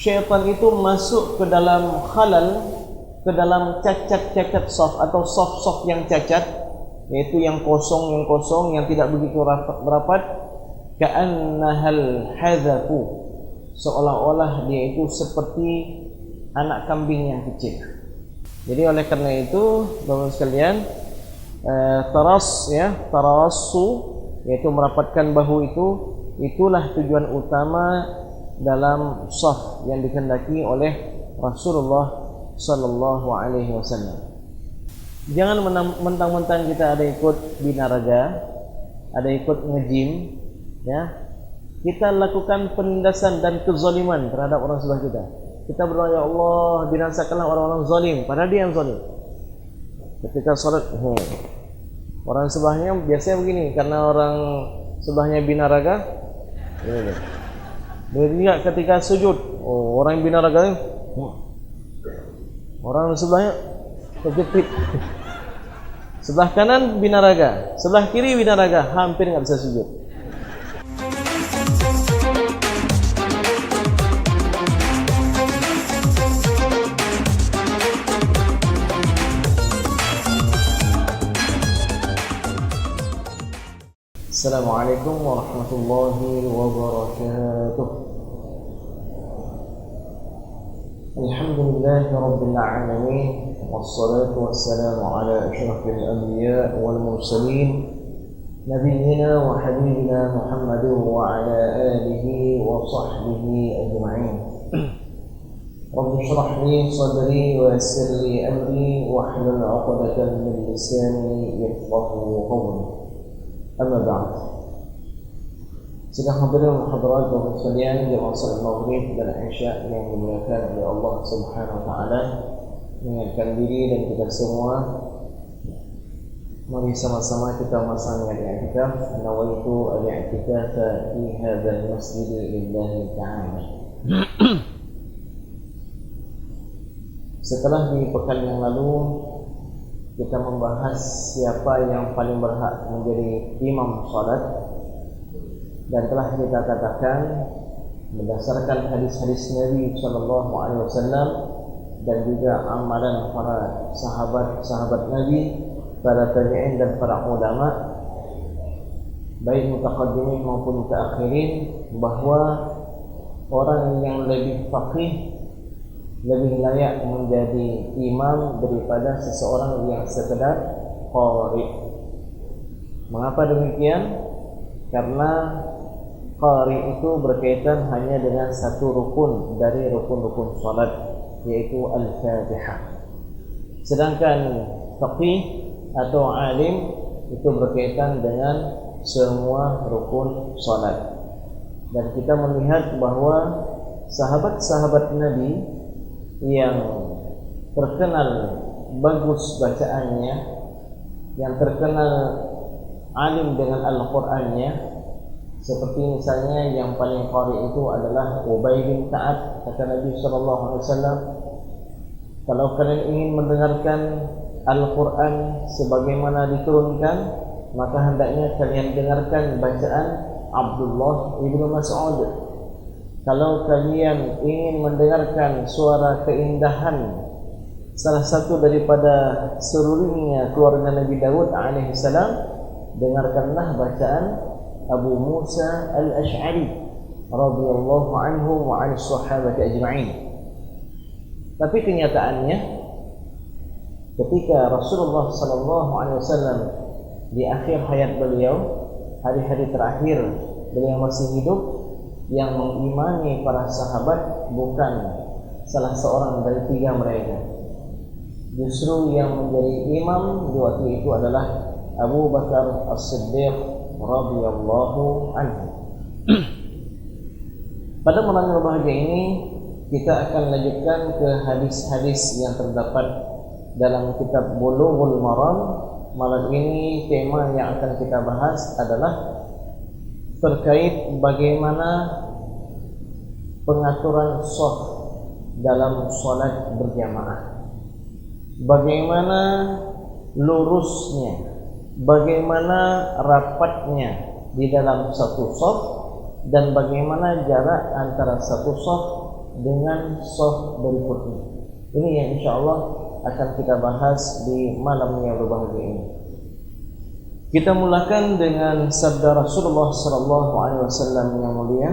syaitan itu masuk ke dalam khalal, ke dalam cacat-cacat saf atau saf-saf yang cacat, yaitu yang kosong yang tidak begitu rapat, ka'annahal hadzafu, seolah-olah dia itu seperti anak kambing yang kecil. Jadi oleh karena itu Bapak sekalian, tarasu, yaitu merapatkan bahu itu, itulah tujuan utama dalam shaf yang dikehendaki oleh Rasulullah sallallahu alaihi wasallam. Jangan mentang-mentang kita ada ikut binaraga, ada ikut nge-gym, ya, kita lakukan penindasan dan kezaliman terhadap orang sebelah kita. Kita berdoa, ya Allah, binasakanlah orang-orang zalim, padahal dia yang zalim. Ketika salat, orang sebelahnya biasanya begini, karena orang sebelahnya binaraga. Begitu ketika sujud, orang binaraga, orang sebelahnya terjepit. Sebelah kanan binaraga, sebelah kiri binaraga, hampir nggak bisa sujud. Assalamualaikum warahmatullahi wabarakatuh. Alhamdulillahi rabbil alamin, wassalatu wassalamu ala asyrafil anbiya wal mursalin, nabiyyina wa habibina Muhammadin wa ala alihi wa sahbihi ajma'in. Rabbi shrah li sadri wa yassir li amri wahlul 'uqdatan min lisani yafqahu qawli. Amma ba'd. Sidang hadirin hadirat Bapak sekalian, jemaah salat Maghrib dan Isya yang dimuliakan oleh Allah Subhanahu wa taala, mengingatkan diri dan kita semua, mari sama-sama kita memasang i'tikaf. Nawaitu al-i'tikaf fi hadzal masjid lillahi ta'ala. Setelah di pekan yang lalu kita membahas siapa yang paling berhak menjadi imam salat, dan telah kita katakan berdasarkan hadis-hadis Nabi sallallahu alaihi wasallam dan juga amalan para sahabat-sahabat Nabi, para tabi'in dan para ulama, baik mutaqaddimin maupun mutaakhirin, bahwa orang yang lebih faqih lebih layak menjadi imam daripada seseorang yang sekedar qari. Mengapa demikian? Karena qari itu berkaitan hanya dengan satu rukun dari rukun-rukun salat, yaitu al-Fatihah. Sedangkan faqih atau alim itu berkaitan dengan semua rukun salat. Dan kita melihat bahwa sahabat-sahabat Nabi yang terkenal bagus bacaannya, yang terkenal alim dengan Al-Qur'annya, seperti misalnya yang paling qari itu adalah Ubay bin Ka'ab. Kata Nabi sallallahu alaihi wasallam, kalau kalian ingin mendengarkan Al-Qur'an sebagaimana diturunkan, maka hendaknya kalian dengarkan bacaan Abdullah ibnu Mas'ud. Kalau kalian ingin mendengarkan suara keindahan salah satu daripada serurinya keluarga Nabi Daud alaihissalam, dengarkanlah bacaan Abu Musa al-Ash'ari radhiyallahu anhu wa 'anil sahabati ajma'in. Tapi kenyataannya, ketika Rasulullah sallallahu alaihi wasallam di akhir hayat beliau, hari-hari terakhir beliau masih hidup, yang mengimani para sahabat bukan salah seorang dari tiga mereka. Justru yang menjadi imam di waktu itu adalah Abu Bakar As-Siddiq radhiyallahu anhu. Pada malam yang berbahagia ini kita akan lanjutkan ke hadis-hadis yang terdapat dalam kitab Bulughul Maram. Malam ini tema yang akan kita bahas adalah terkait bagaimana pengaturan shaf dalam salat berjamaah. Bagaimana lurusnya, bagaimana rapatnya di dalam satu shaf, dan bagaimana jarak antara satu shaf dengan saf berikutnya. Ini yang insyaallah akan kita bahas di malam yang berbahagia ini. Kita mulakan dengan sabda Rasulullah sallallahu alaihi wasallam yang mulia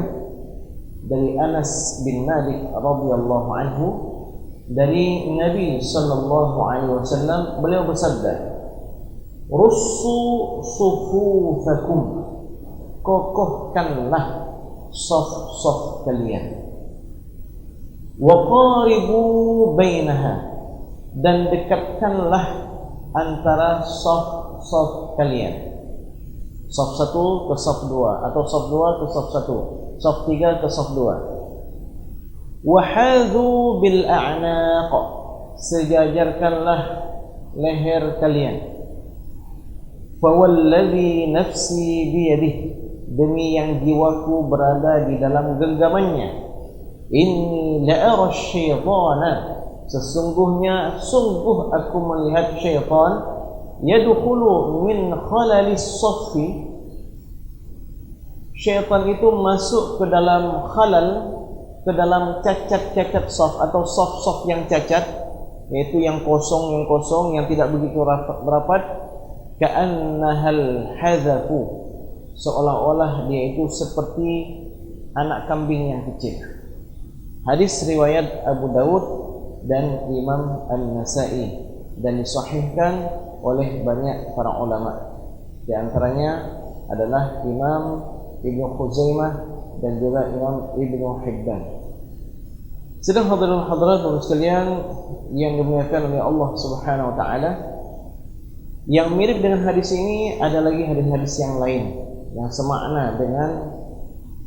dari Anas bin Malik radhiyallahu anhu, dari Nabi sallallahu alaihi wasallam, beliau bersabda, "Russu sufufakum." Kokohkanlah saf-saf kalian. Wa qaribu bainaha, dan dekatkanlah antara saf-saf kalian. Saf 1 ke saf 2 atau saf 2 ke saf 1, saf 3 ke saf 2. Wa hadhu bil a'naq, sejajarkanlah leher kalian. Fa walladhi nafsi biyadihi, demi yang jiwaku berada di dalam genggamannya, inni la'ara syaitana, sungguh aku melihat syaitan, yadkhulu min khalalis saffi, syaitan itu masuk ke dalam khalal, ke dalam cacat-cacat saf atau saf-saf yang cacat, yaitu yang kosong, yang tidak begitu rapat, ka'annahal hadzafu, seolah-olah dia itu seperti anak kambing yang kecil. Hadis riwayat Abu Dawud dan Imam An-Nasa'i, dan disahihkan oleh banyak para ulama. Di antaranya adalah Imam Ibnu Khuzaimah dan juga Imam Ibnu Hibban. Sedang hadirin hadirat sekalian yang dimuliakan oleh Allah Subhanahu wa taala, yang mirip dengan hadis ini ada lagi hadis-hadis yang lain yang semakna dengan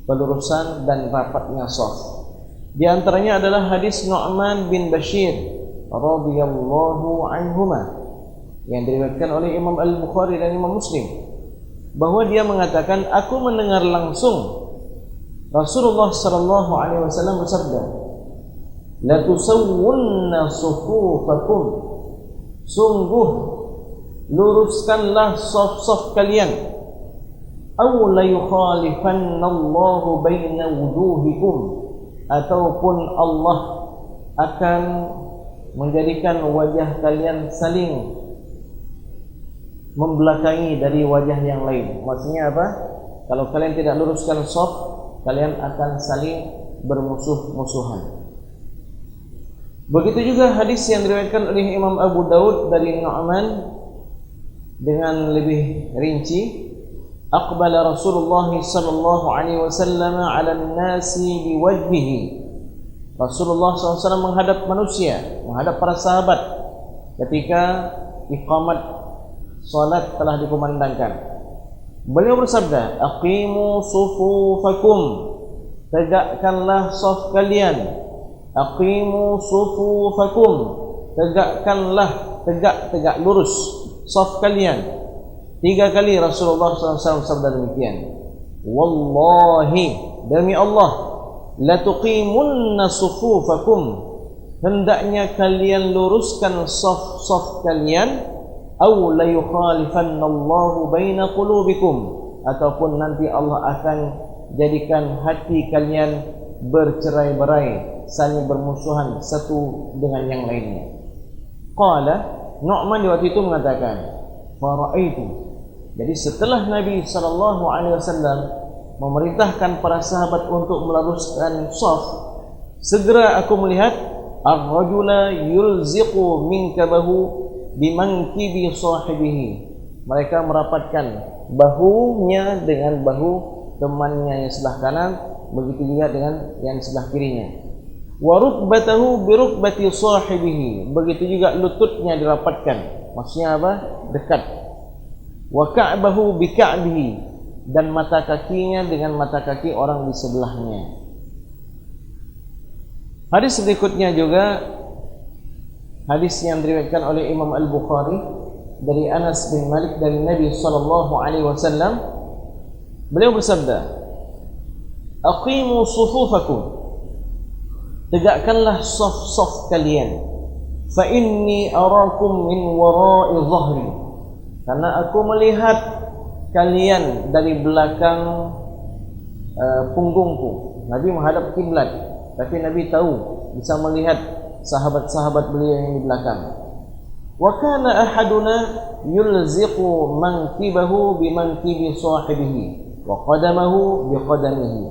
pelurusan dan rapatnya shaf. Di antaranya adalah hadis Nu'man bin Bashir radhiyallahu anhuma yang diriwayatkan oleh Imam Al-Bukhari dan Imam Muslim, bahwa dia mengatakan, aku mendengar langsung Rasulullah sallallahu alaihi wasallam bersabda, la tusawwunna sufufakum, sungguh luruskanlah saf-saf kalian, aw la yukhalifanna Allahu baina wujuhikum, ataupun Allah akan menjadikan wajah kalian saling membelakangi dari wajah yang lain. Maksudnya apa? Kalau kalian tidak luruskan saf, kalian akan saling bermusuh-musuhan. Begitu juga hadis yang diriwayatkan oleh Imam Abu Dawud dari Nu'man dengan lebih rinci, aqbala Rasulullah sallallahu alaihi wasallam 'ala an-nasi biwajhihi. Rasulullah SAW menghadap manusia, menghadap para sahabat ketika iqamat salat telah dikumandangkan. Beliau bersabda, aqimu sufufakum, tegakkanlah saf kalian. Aqimu sufufakum, tegakkanlah, tegak lurus saf kalian. 3 kali Rasulullah SAW bersabda demikian. Wallahi, demi Allah, la tuqimunna sufufakum, hendaknya kalian luruskan saf-saf kalian, aw la yukhalifanna Allahu baina qulubikum, ataupun nanti Allah akan jadikan hati kalian bercerai-berai, saling bermusuhan satu dengan yang lainnya. Qala, Nu'man di waktu itu mengatakan, fara'aitu, jadi setelah Nabi sallallahu alaihi wasallam memerintahkan para sahabat untuk meluruskan shaf, segera aku melihat ar-rajula yulziqu minkabahu bimankibi sahibihi. Mereka merapatkan bahunya dengan bahu temannya yang sebelah kanan, begitu juga dengan yang sebelah kirinya. Wa rukbatahu bi rukbati sahibihi, begitu juga lututnya dirapatkan. Maksudnya apa? Dekat. Wa ka'bahu bi ka'bihi, dan mata kakinya dengan mata kaki orang di sebelahnya. Hadis berikutnya juga hadis yang diriwayatkan oleh Imam Al-Bukhari dari Anas bin Malik dari Nabi sallallahu alaihi wasallam. Beliau bersabda, aqimu sufufakum, tegakkanlah saf-saf kalian, fa inni arakum min wara'i dhahri, karena aku melihat kalian dari belakang punggungku. Nabi menghadap kiblat, tapi Nabi tahu, bisa melihat sahabat-sahabat beliau yang di belakang. Wa kana ahaduna yulziqu mankibahu bimankibi sahibihi wa qadamahu biqadamihi.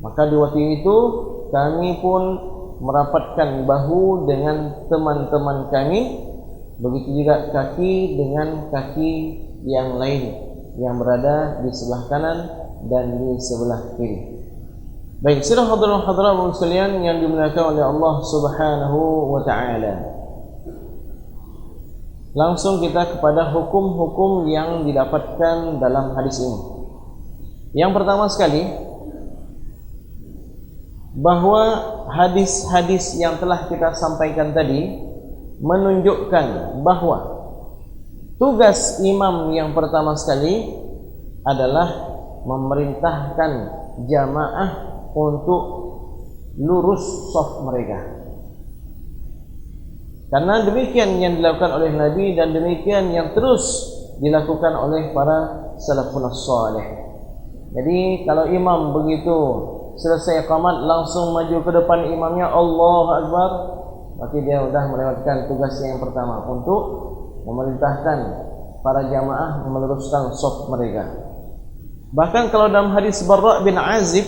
Maka di waktu itu kami pun merapatkan bahu dengan teman-teman kami, begitu juga kaki dengan kaki yang lain yang berada di sebelah kanan dan di sebelah kiri. Baik, sidang hadirin hadirat sekalian yang dimuliakan oleh Allah Subhanahu wa taala. Langsung kita kepada hukum-hukum yang didapatkan dalam hadis ini. Yang pertama sekali, bahwa hadis-hadis yang telah kita sampaikan tadi menunjukkan bahwa tugas imam yang pertama sekali adalah memerintahkan jamaah untuk lurus shaf mereka. Karena demikian yang dilakukan oleh Nabi dan demikian yang terus dilakukan oleh para salafun salih. Jadi kalau imam begitu selesai iqamat langsung maju ke depan imamnya, Allahu Akbar, berarti dia sudah melewatkan tugasnya yang pertama untuk memerintahkan para jamaah meluruskan shaf mereka. Bahkan kalau dalam hadis Barra bin Azib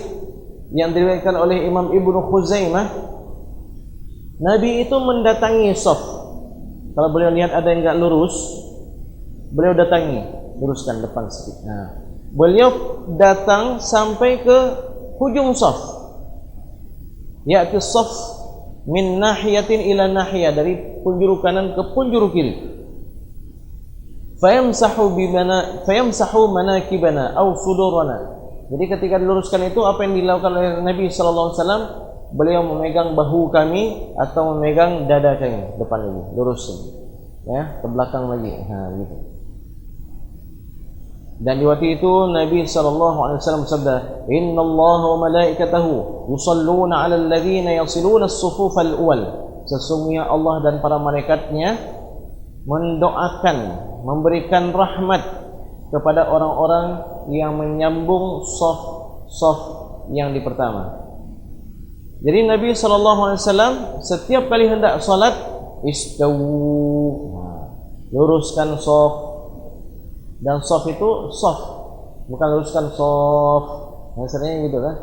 yang diriwayatkan oleh Imam Ibnu Khuzaimah, Nabi itu mendatangi shaf. Kalau beliau lihat ada yang enggak lurus, beliau datangi, luruskan depan sedikit. Nah, beliau datang sampai ke hujung shaf. Ya'ti shaf min nahiyatin ila nahiyah, dari penjuru kanan ke penjuru kiri. Fayamsahu manakibana aw sudurana. Jadi ketika diluruskan itu apa yang dilakukan oleh Nabi sallallahu alaihi wasallam? Beliau memegang bahu kami atau memegang dada kami depan ini, lurusin. Ya, ke belakang lagi. Nah, gitu. Dan di waktu itu Nabi sallallahu alaihi wasallam bersabda, "Innallaha wa malaikatahu yusalluna 'alal ladzina yasiluna as-sufuf al-awwal." Sesungguhnya Allah dan para malaikatnya mendoakan, memberikan rahmat kepada orang-orang yang menyambung shaf yang di pertama. Jadi Nabi SAW setiap kali hendak salat, istawu, luruskan shaf. Dan shaf itu shaf, bukan luruskan shaf. Nah, sebenarnya gitu kan,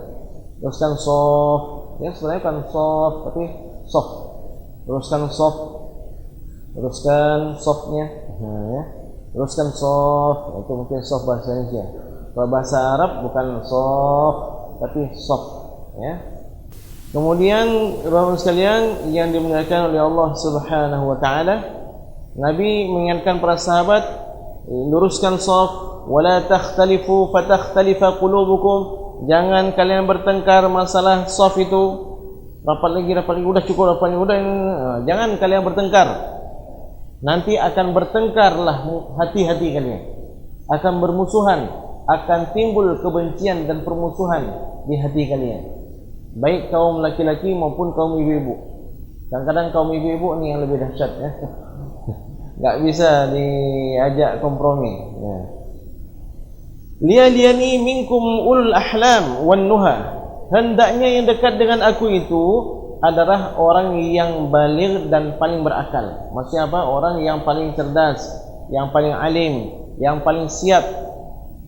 luruskan shaf. Ya sebenarnya bukan shaf, tapi shaf. Luruskan shaf, luruskan shafnya. Nah, ya. Luruskan shaf, itu mungkin shaf bahasa Indonesia. Kalau bahasa Arab bukan shaf, tapi shaf, ya. Kemudian Bapak sekalian yang dimuliakan oleh Allah Subhanahu wa taala, Nabi mengingatkan para sahabat, luruskan shaf, wala takhtalifu fatakhtalifa qulubukum. Jangan kalian bertengkar masalah shaf itu. Rapat lagi, udah cukup rapatnya, udah. Jangan kalian bertengkar. Nanti akan bertengkarlah hati-hati kalian. Akan bermusuhan, akan timbul kebencian dan permusuhan di hati kalian. Baik kaum laki-laki maupun kaum ibu-ibu. Kadang-kadang kaum ibu-ibu ini yang lebih dahsyat, ya. Enggak bisa diajak kompromi, ya. Liyaliyani minkum ulul ahlam wan nuha. Hendaknya yang dekat dengan aku itu adalah orang yang baligh dan paling berakal. Maksudnya apa? Orang yang paling cerdas, yang paling alim, yang paling siap.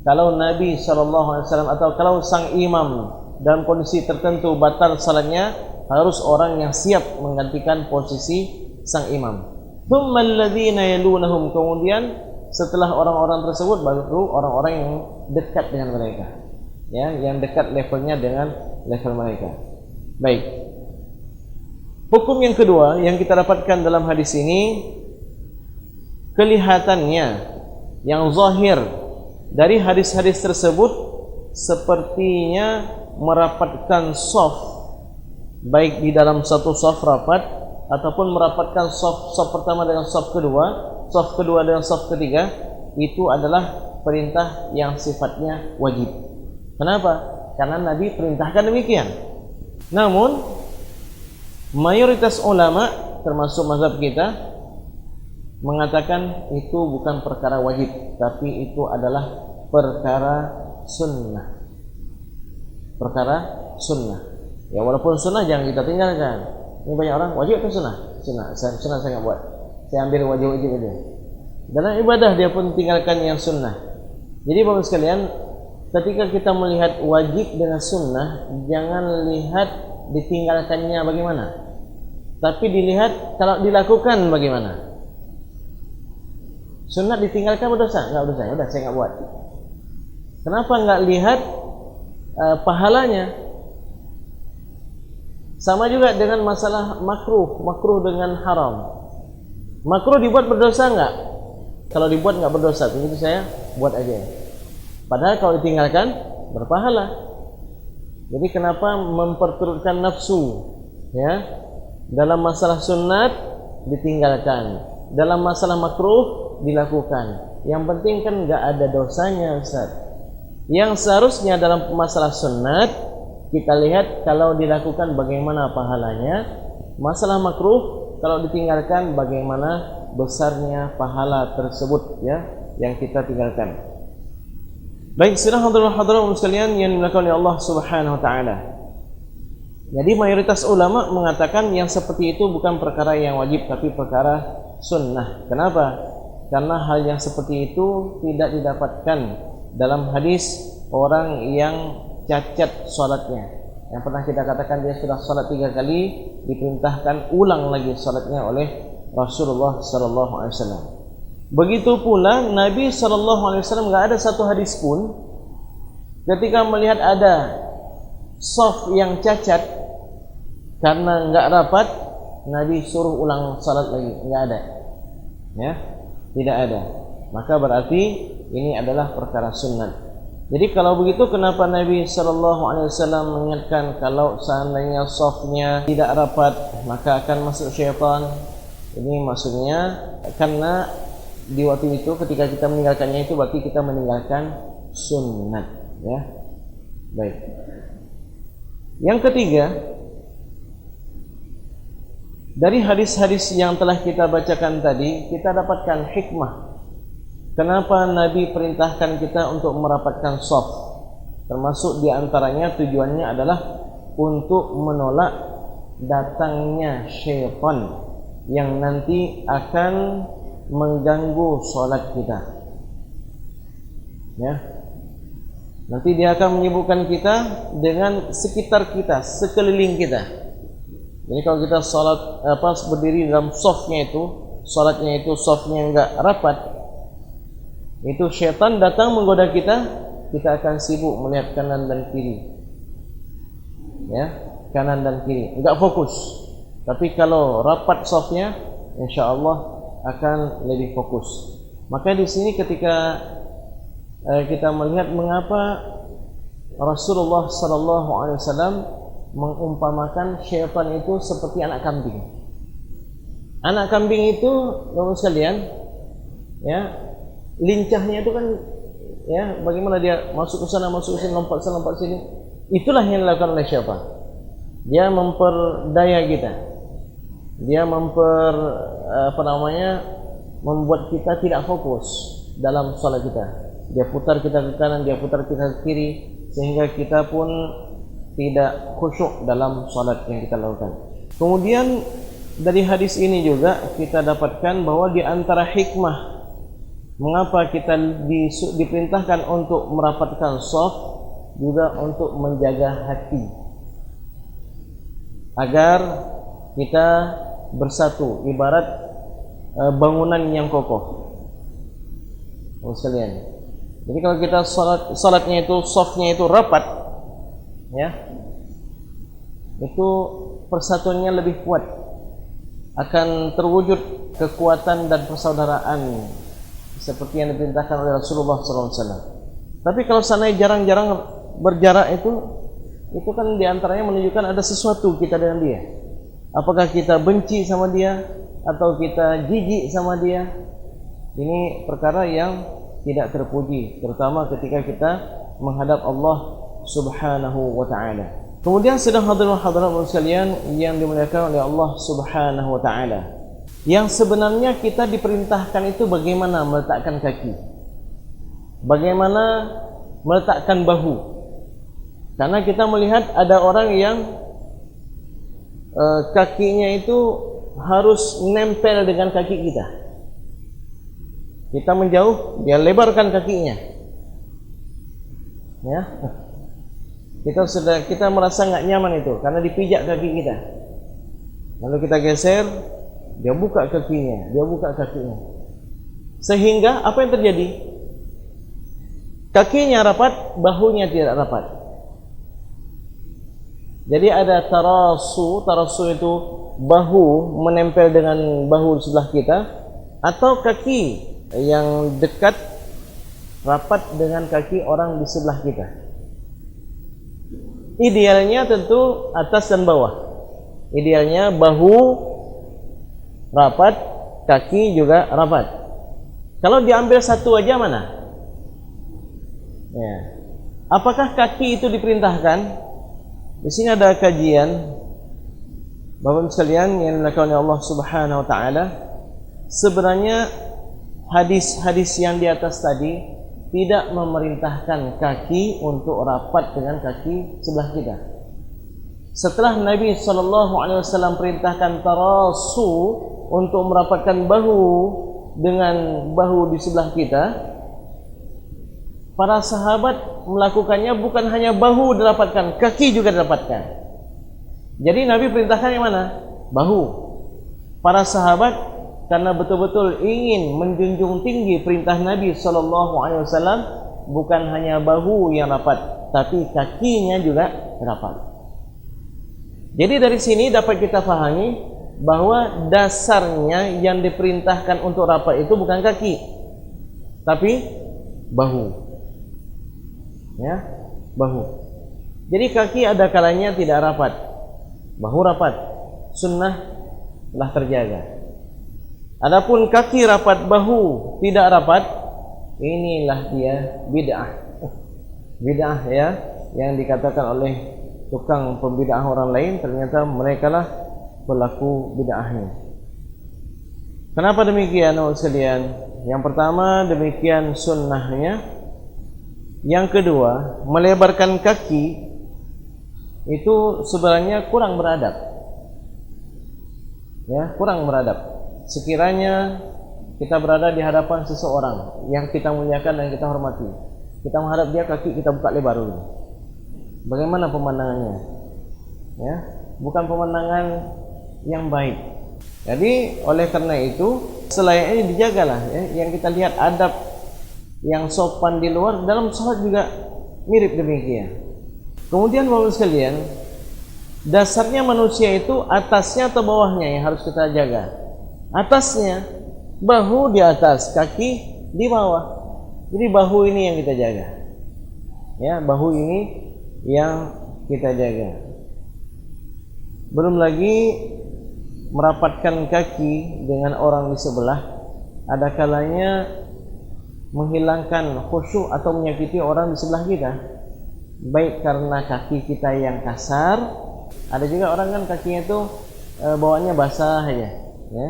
Kalau Nabi SAW atau kalau sang imam dalam kondisi tertentu batal salatnya, harus orang yang siap menggantikan posisi sang imam. Tsumma alladzina yalunahum, kemudian setelah orang-orang tersebut baru orang-orang yang dekat dengan mereka, ya, yang dekat levelnya dengan level mereka. Baik. Hukum yang kedua yang kita dapatkan dalam hadis ini, kelihatannya yang zahir dari hadis-hadis tersebut sepertinya merapatkan shaf, baik di dalam satu shaf rapat ataupun merapatkan shaf pertama dengan shaf kedua dengan shaf ketiga, itu adalah perintah yang sifatnya wajib. Kenapa? Karena Nabi perintahkan demikian. Namun mayoritas ulama termasuk mazhab kita mengatakan itu bukan perkara wajib, tapi itu adalah perkara sunnah. Perkara sunnah. Ya walaupun sunnah jangan kita tinggalkan. Ini banyak orang wajib atau sunnah? Sunnah saya nggak buat. Saya ambil wajib aja. Dalam ibadah dia pun tinggalkan yang sunnah. Jadi bapak sekalian, ketika kita melihat wajib dengan sunnah, jangan lihat ditinggalkannya bagaimana, tapi dilihat kalau dilakukan bagaimana. Sunnah ditinggalkan berdosa? Nggak berdosa. Ya udah saya nggak buat. Kenapa nggak lihat pahalanya? Sama juga dengan masalah makruh dengan haram. Makruh dibuat berdosa nggak? Kalau dibuat nggak berdosa, begitu saya buat aja. Padahal kalau ditinggalkan berpahala. Jadi kenapa memperturutkan nafsu? Ya, dalam masalah sunat ditinggalkan, dalam masalah makruh dilakukan. Yang penting kan nggak ada dosanya, Ustaz. Yang seharusnya dalam masalah sunat kita lihat kalau dilakukan bagaimana pahalanya. Masalah makruh kalau ditinggalkan bagaimana besarnya pahala tersebut ya yang kita tinggalkan. Baik, sidang hadirin sekalian yang dimuliakan oleh Allah Subhanahu wa taala. Jadi mayoritas ulama mengatakan yang seperti itu bukan perkara yang wajib tapi perkara sunnah. Kenapa? Karena hal yang seperti itu tidak didapatkan dalam hadis orang yang cacat salatnya. Yang pernah kita katakan dia sudah salat 3 kali, diperintahkan ulang lagi salatnya oleh Rasulullah sallallahu alaihi wasallam. Begitu pula Nabi sallallahu alaihi wasallam enggak ada satu hadis pun ketika melihat ada shaf yang cacat karena enggak rapat Nabi suruh ulang salat lagi, enggak ada. Ya, tidak ada. Maka berarti ini adalah perkara sunnah. Jadi kalau begitu kenapa Nabi sallallahu alaihi wasallam mengingatkan kalau seandainya shafnya tidak rapat maka akan masuk syaitan? Ini maksudnya karena di waktu itu ketika kita meninggalkannya itu berarti kita meninggalkan sunnah ya. Baik. Yang ketiga, dari hadis-hadis yang telah kita bacakan tadi kita dapatkan hikmah kenapa Nabi perintahkan kita untuk merapatkan shaf. Termasuk di antaranya tujuannya adalah untuk menolak datangnya syaitan yang nanti akan mengganggu sholat kita. Ya, nanti dia akan menyibukkan kita dengan sekitar kita, sekeliling kita. Jadi kalau kita sholat berdiri dalam shafnya itu, sholatnya itu shafnya enggak rapat, itu syaitan datang menggoda kita, kita akan sibuk melihat kanan dan kiri. Ya, kanan dan kiri, enggak fokus. Tapi kalau rapat shafnya, insyaallah akan lebih fokus. Maka di sini ketika kita melihat mengapa Rasulullah sallallahu alaihi wasallam mengumpamakan syaitan itu seperti anak kambing. Anak kambing itu, Bapak sekalian, ya, lincahnya itu kan ya, bagaimana dia masuk ke sana, lompat sini. Itulah yang dilakukan oleh syaitan. Dia memperdaya kita. Dia membuat kita tidak fokus dalam sholat kita. Dia putar kita ke kanan, dia putar kita ke kiri, sehingga kita pun tidak khusyuk dalam sholat yang kita lakukan. Kemudian dari hadis ini juga kita dapatkan bahwa di antara hikmah mengapa kita diperintahkan untuk merapatkan shaf juga untuk menjaga hati agar kita bersatu, ibarat bangunan yang kokoh. Sekalian. Jadi kalau kita salatnya itu shafnya itu rapat, ya, itu persatuannya lebih kuat, akan terwujud kekuatan dan persaudaraan seperti yang diperintahkan oleh Rasulullah SAW. Tapi kalau seandainya jarang-jarang berjarak itu kan diantaranya menunjukkan ada sesuatu kita dengan dia. Apakah kita benci sama dia atau kita jijik sama dia? Ini perkara yang tidak terpuji, terutama ketika kita menghadap Allah Subhanahu wa taala. Kemudian sedang hadirin sekalian yang dimuliakan oleh Allah Subhanahu wa taala. Yang sebenarnya kita diperintahkan itu bagaimana meletakkan kaki. Bagaimana meletakkan bahu. Karena kita melihat ada orang yang kakinya itu harus nempel dengan kaki kita. Kita menjauh, dia lebarkan kakinya. Ya, kita merasa nggak nyaman itu karena dipijak kaki kita. Lalu kita geser, dia buka kakinya, sehingga apa yang terjadi? Kakinya rapat, bahunya tidak rapat. Jadi ada tarasu itu bahu menempel dengan bahu sebelah kita, atau kaki yang dekat rapat dengan kaki orang di sebelah kita. Idealnya tentu atas dan bawah. Idealnya bahu rapat, kaki juga rapat. Kalau diambil satu aja mana? Ya. Apakah kaki itu diperintahkan? Di sini ada kajian, Bapak sekalian yang dilakukan oleh Allah Subhanahu wa taala. Sebenarnya hadis-hadis yang di atas tadi tidak memerintahkan kaki untuk rapat dengan kaki sebelah kita. Setelah Nabi SAW perintahkan tarasu untuk merapatkan bahu dengan bahu di sebelah kita, para sahabat melakukannya bukan hanya bahu dirapatkan, kaki juga dirapatkan. Jadi Nabi perintahkan yang mana? Bahu. Para sahabat karena betul-betul ingin menjunjung tinggi perintah Nabi SAW, bukan hanya bahu yang rapat, tapi kakinya juga rapat. Jadi dari sini dapat kita pahami bahwa dasarnya yang diperintahkan untuk rapat itu bukan kaki, tapi bahu. Ya, bahu. Jadi kaki ada kalanya tidak rapat, bahu rapat. Sunnah telah terjaga. Adapun kaki rapat, bahu tidak rapat, inilah dia bid'ah. Bid'ah ya, yang dikatakan oleh tukang pembid'ah orang lain, ternyata merekalah pelaku bid'ahnya. Kenapa demikian, sekalian? Yang pertama, demikian sunnahnya. Yang kedua, melebarkan kaki itu sebenarnya kurang beradab. Ya, kurang beradab. Sekiranya kita berada di hadapan seseorang yang kita muliakan dan kita hormati, kita menghadap dia, kaki kita buka lebar dulu. Bagaimana pemandangannya? Ya, bukan pemandangan yang baik. Jadi oleh karena itu selayaknya dijagalah ya, yang kita lihat adab yang sopan di luar, dalam sholat juga mirip demikian. Kemudian Bapak sekalian, dasarnya manusia itu atasnya atau bawahnya yang harus kita jaga? Atasnya, bahu di atas, kaki di bawah. Jadi bahu ini yang kita jaga. Ya, bahu ini yang kita jaga. Belum lagi merapatkan kaki dengan orang di sebelah, ada kalanya menghilangkan khusyuk atau menyakiti orang di sebelah kita, baik karena kaki kita yang kasar. Ada juga orang kan kakinya itu bawaannya basah aja, ya,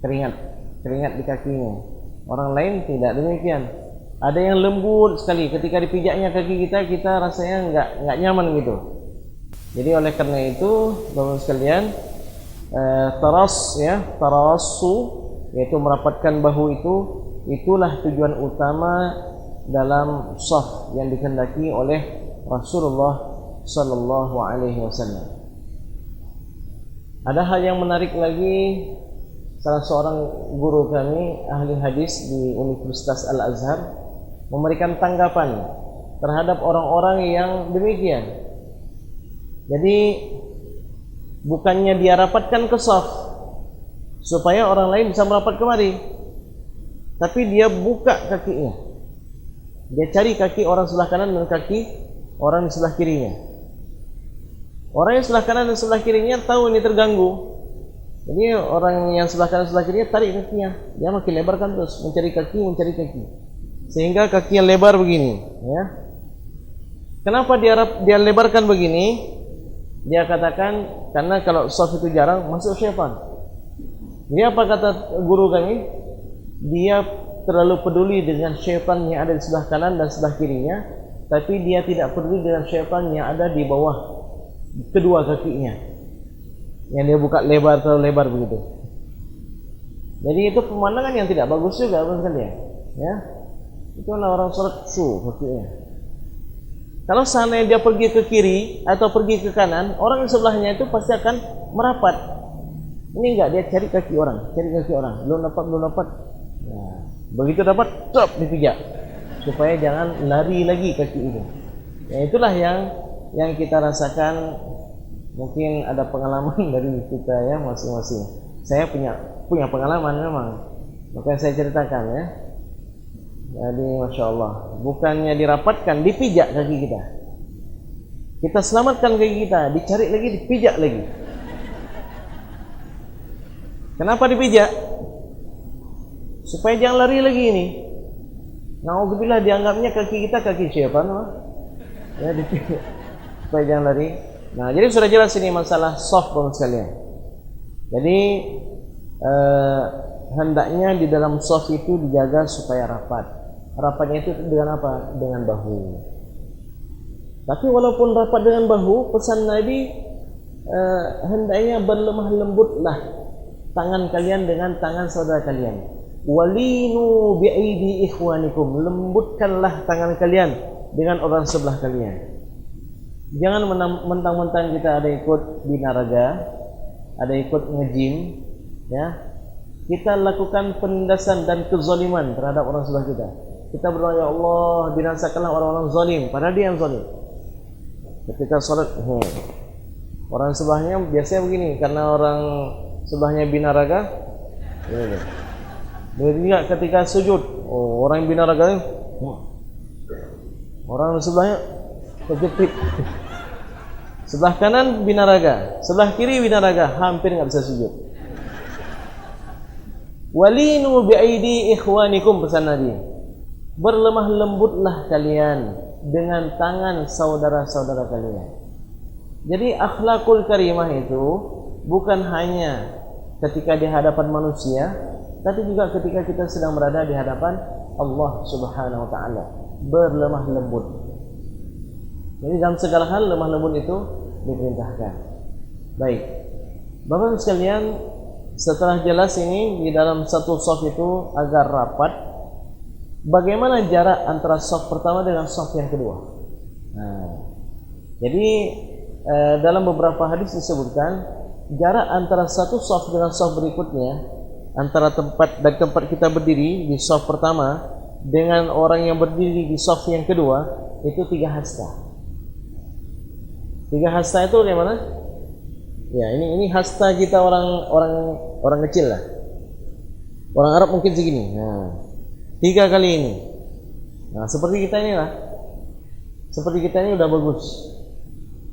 keringat di kakinya. Orang lain tidak demikian. Ada yang lembut sekali, ketika dipijaknya kaki kita rasanya nggak nyaman gitu. Jadi oleh karena itu Bapak sekalian, tarasu yaitu merapatkan bahu itulah tujuan utama dalam shaf yang dikehendaki oleh Rasulullah sallallahu alaihi wasallam. Ada hal yang menarik lagi, salah seorang guru kami ahli hadis di Universitas Al-Azhar memberikan tanggapan terhadap orang-orang yang demikian. Jadi bukannya dia rapatkan ke shaf supaya orang lain bisa merapat kemari, tapi dia buka kakinya. Dia cari kaki orang sebelah kanan dan kaki orang di sebelah kirinya. Orang yang sebelah kanan dan sebelah kirinya tahu ini terganggu. Jadi orang yang sebelah kanan sebelah kirinya tarik kakinya. Dia makin lebarkan terus, mencari kaki. Sehingga kakinya lebar begini, ya. Kenapa dia lebarkan begini? Dia katakan karena kalau shaf itu jarang masuk syaitan. Jadi apa kata guru kami? Dia terlalu peduli dengan syaitan yang ada di sebelah kanan dan sebelah kirinya, tapi dia tidak peduli dengan syaitan yang ada di bawah kedua kakinya. yang dia buka lebar terlalu lebar begitu. Jadi itu pemandangan yang tidak bagus juga sekalian. Ya, itulah orang sholat maksudnya. Kalau seandainya dia pergi ke kiri atau pergi ke kanan, orang di sebelahnya itu pasti akan merapat. Ini enggak, dia cari kaki orang, belum dapat. Nah, begitu dapat, stop, dipijak, supaya jangan lari lagi kaki itu. Ya, itulah yang kita rasakan. Mungkin ada pengalaman dari kita ya masing-masing. Saya punya pengalaman memang, maka saya ceritakan ya. Jadi masya Allah, bukannya dirapatkan, dipijak kaki kita. Kita selamatkan kaki kita, dicari lagi, dipijak lagi. Kenapa dipijak? Supaya jangan lari lagi ini. Nauzubillah, dianggapnya kaki kita kaki syaitan, ya dipijak supaya jangan lari. Nah, jadi sudah jelas ini masalah soft sekalian. Jadi hendaknya di dalam soft itu dijaga supaya rapat. Rapatnya itu dengan apa? Dengan bahu. Tapi walaupun rapat dengan bahu, pesan Nabi hendaknya berlemah lembutlah tangan kalian dengan tangan saudara kalian. Walinu bi'aidi ikhwanikum, lembutkanlah tangan kalian dengan orang sebelah kalian. Jangan mentang-mentang kita ada ikut binaraga, ada ikut nge-gym, ya, kita lakukan penindasan dan kezaliman terhadap orang sebelah kita. Kita berdoa, ya Allah, binasakanlah orang-orang zalim, padahal dia yang zalim. Ketika sholat, orang sebelahnya biasanya begini, karena orang sebelahnya binaraga. Begitu juga ketika sujud, orang yang binaraga, orang sebelahnya kejepit. Sebelah kanan binaraga, sebelah kiri binaraga, hampir nggak bisa sujud. Walinu bi'aidi ikhwanikum, pesan Nabi, berlemah lembutlah kalian dengan tangan saudara-saudara kalian. Jadi akhlakul karimah itu bukan hanya ketika di hadapan manusia, tapi juga ketika kita sedang berada di hadapan Allah Subhanahu wa taala, berlemah lembut. Jadi dalam segala hal lemah lembut itu diperintahkan. Baik, Bapak sekalian, setelah jelas ini di dalam satu shaf itu agar rapat, bagaimana jarak antara shaf pertama dengan shaf yang kedua? Nah, jadi dalam beberapa hadis disebutkan jarak antara satu shaf dengan shaf berikutnya, antara tempat kita berdiri di shaf pertama dengan orang yang berdiri di shaf yang kedua itu 3 hasta. 3 hasta itu bagaimana? Ya, ini hasta kita orang kecil lah. Orang Arab mungkin segini. Nah, 3 kali ini. Nah, seperti kita ini lah. Seperti kita ini udah bagus.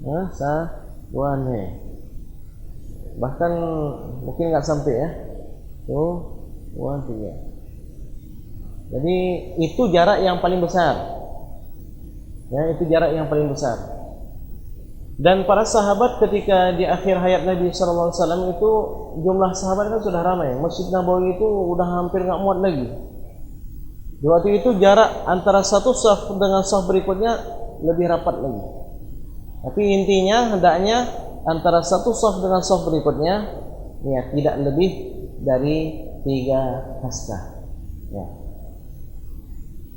Nah, sawane. Bahkan mungkin nggak sampai ya. Tuh, 1, 3. Jadi itu jarak yang paling besar. Ya, itu jarak yang paling besar. Dan para sahabat ketika di akhir hayat Nabi SAW itu jumlah sahabat kan sudah ramai. Masjid Nabawi itu udah hampir nggak muat lagi. Di waktu itu jarak antara satu shaf dengan shaf berikutnya lebih rapat lagi. Tapi intinya hendaknya antara satu shaf dengan shaf berikutnya ya tidak lebih dari 3 hasta. Ya.